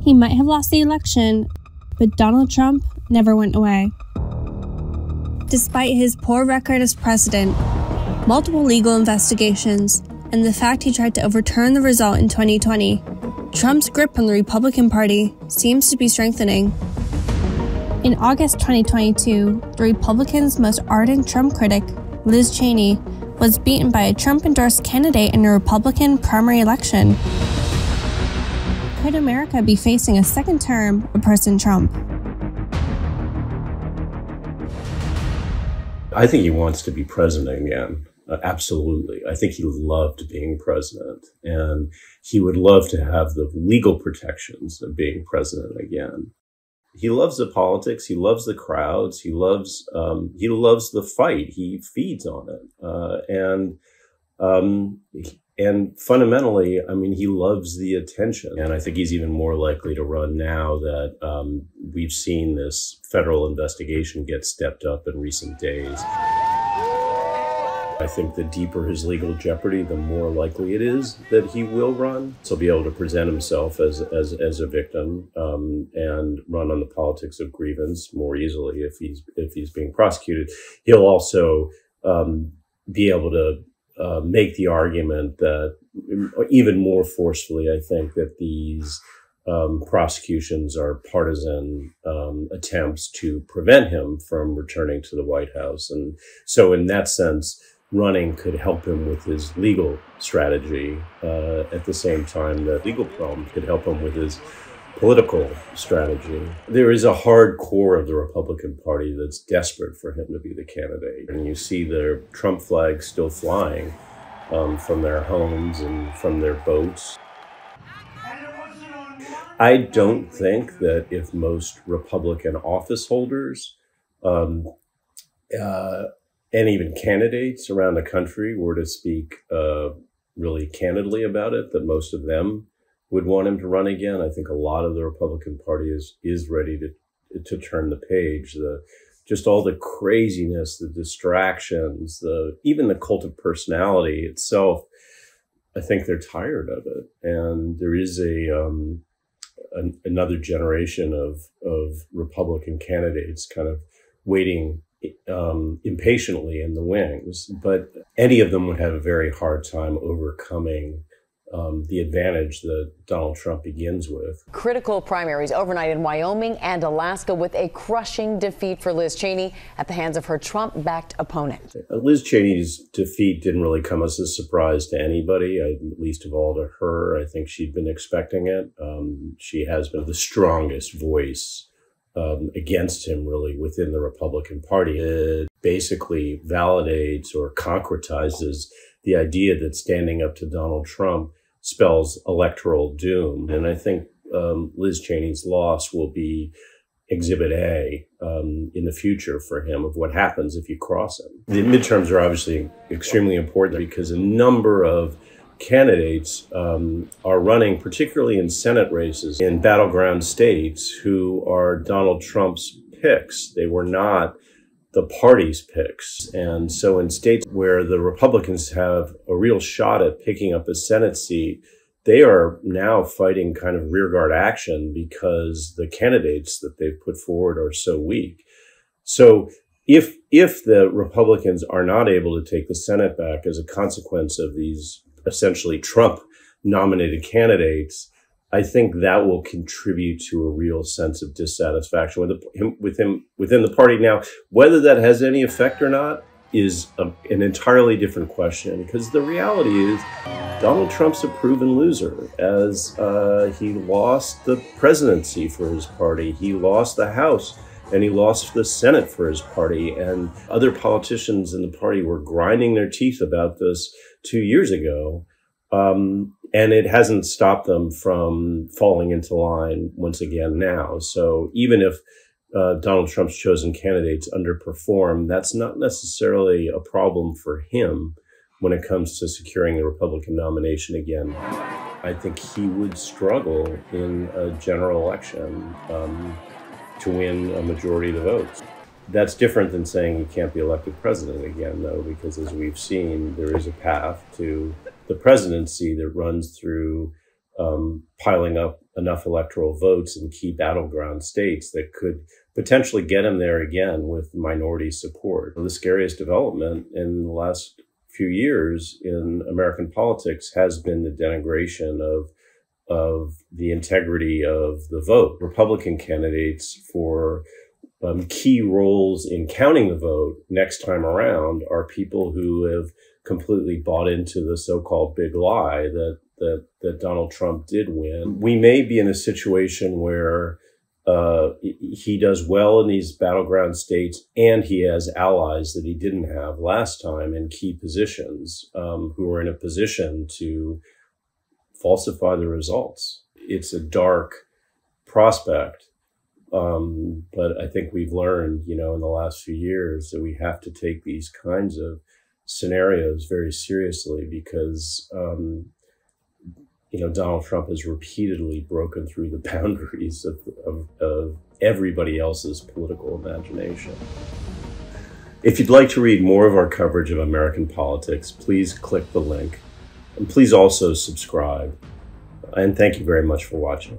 He might have lost the election, but Donald Trump never went away. Despite his poor record as president, multiple legal investigations, and the fact he tried to overturn the result in 2020, Trump's grip on the Republican Party seems to be strengthening. In August 2022, the Republicans' most ardent Trump critic, Liz Cheney, was beaten by a Trump-endorsed candidate in a Republican primary election. Could America be facing a second term of President Trump? I think he wants to be president again. Absolutely. I think he loved being president, and he would love to have the legal protections of being president again. He loves the politics. He loves the crowds. He loves the fight. He feeds on it. And fundamentally, I mean, he loves the attention. And I think he's even more likely to run now that we've seen this federal investigation get stepped up in recent days. I think the deeper his legal jeopardy, the more likely it is that he will run. So he'll be able to present himself as a victim and run on the politics of grievance more easily if he's being prosecuted. He'll also be able to make the argument that even more forcefully, I think, that these prosecutions are partisan attempts to prevent him from returning to the White House. And so in that sense, running could help him with his legal strategy at the same time that legal problem could help him with his political strategy. There is a hard core of the Republican Party that's desperate for him to be the candidate. And you see the Trump flag still flying from their homes and from their boats. I don't think that if most Republican office holders and even candidates around the country were to speak really candidly about it, that most of them would want him to run again. I think a lot of the Republican Party is ready to turn the page. Just all the craziness, the distractions, even the cult of personality itself, I think they're tired of it. And there is another generation of Republican candidates kind of waiting impatiently in the wings, but any of them would have a very hard time overcoming the advantage that Donald Trump begins with. Critical primaries overnight in Wyoming and Alaska with a crushing defeat for Liz Cheney at the hands of her Trump-backed opponent. Liz Cheney's defeat didn't really come as a surprise to anybody, least of all to her. I think she'd been expecting it. She has been the strongest voice against him, really, within the Republican Party. It basically validates or concretizes the idea that standing up to Donald Trump spells electoral doom. And I think Liz Cheney's loss will be Exhibit A in the future for him of what happens if you cross him. The midterms are obviously extremely important because a number of candidates are running, particularly in Senate races in battleground states, who are Donald Trump's picks. They were not the party's picks. And so in states where the Republicans have a real shot at picking up a Senate seat, they are now fighting kind of rearguard action because the candidates that they've put forward are so weak. So if the Republicans are not able to take the Senate back as a consequence of these essentially Trump-nominated candidates, I think that will contribute to a real sense of dissatisfaction within the party. Now, whether that has any effect or not is an entirely different question, because the reality is Donald Trump's a proven loser, as he lost the presidency for his party, he lost the House, and he lost the Senate for his party. And other politicians in the party were grinding their teeth about this 2 years ago. And it hasn't stopped them from falling into line once again now. So even if Donald Trump's chosen candidates underperform, that's not necessarily a problem for him when it comes to securing the Republican nomination again. I think he would struggle in a general election to win a majority of the votes. That's different than saying he can't be elected president again, though, because as we've seen, there is a path to the presidency that runs through piling up enough electoral votes in key battleground states that could potentially get him there again with minority support. The scariest development in the last few years in American politics has been the denigration of the integrity of the vote. Republican candidates for key roles in counting the vote next time around are people who have completely bought into the so-called big lie that Donald Trump did win. We may be in a situation where he does well in these battleground states and he has allies that he didn't have last time in key positions who are in a position to falsify the results. It's a dark prospect, but I think we've learned, in the last few years that we have to take these kinds of scenarios very seriously because Donald Trump has repeatedly broken through the boundaries of everybody else's political imagination. If you'd like to read more of our coverage of American politics, please click the link. And please also subscribe. And thank you very much for watching.